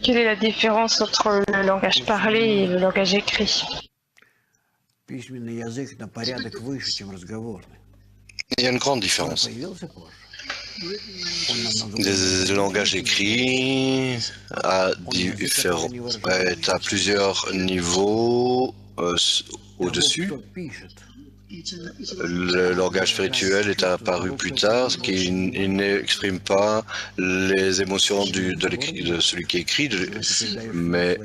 Quelle est la différence entre le langage parlé et le langage écrit? Письменный язык на порядок выше, чем разговорный. Il y a une grande différence. Появился позже. Le langage écrit est à plusieurs niveaux au-dessus. Le langage spirituel est apparu plus tard, ce qui n'exprime pas les émotions de celui qui écrit, mais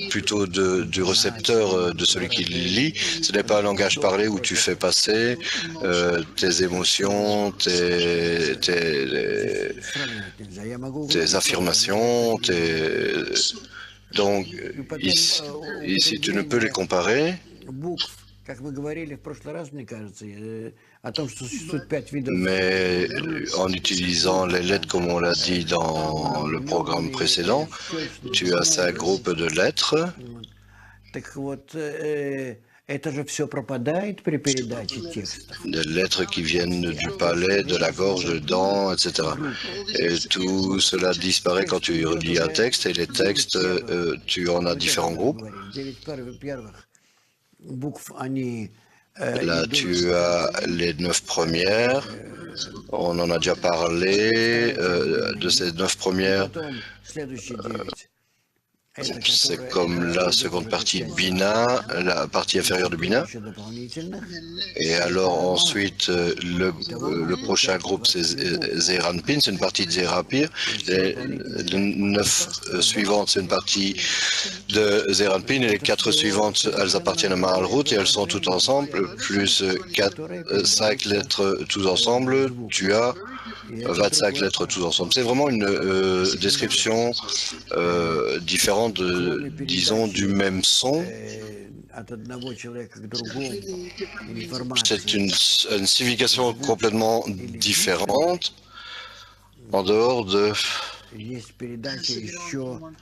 plutôt du récepteur, de celui qui lit. Ce n'est pas un langage parlé où tu fais passer tes émotions, tes affirmations, donc ici tu ne peux les comparer. Mais en utilisant les lettres comme on l'a dit dans le programme précédent, tu as 5 groupes de lettres. Des lettres qui viennent du palais, de la gorge, de dents, etc. Et tout cela disparaît quand tu relis un texte, et les textes, tu en as différents groupes. Là, tu as les 9 premières. On en a déjà parlé de ces 9 premières. C'est comme la seconde partie de Bina, la partie inférieure de Bina. Et alors ensuite, le prochain groupe, c'est Zeranpin, c'est une partie de Zerapir. Les 9 suivantes, c'est une partie de Zeranpin. Et les 4 suivantes, elles appartiennent à Mahalrout et elles sont toutes ensemble, plus 5 lettres tous ensemble. Tu as 25 lettres tous ensemble. C'est vraiment une description différente, disons, du même son. C'est une signification complètement différente en dehors de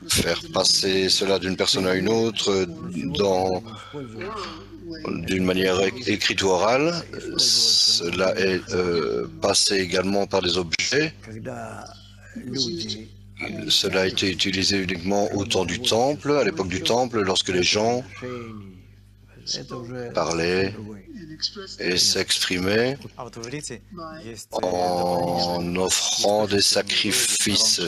faire passer cela d'une personne à une autre d'une manière écrite ou orale. Cela est passé également par des objets. Cela a été utilisé uniquement au temps du temple, à l'époque du temple, lorsque les gens parlaient et s'exprimaient en offrant des sacrifices.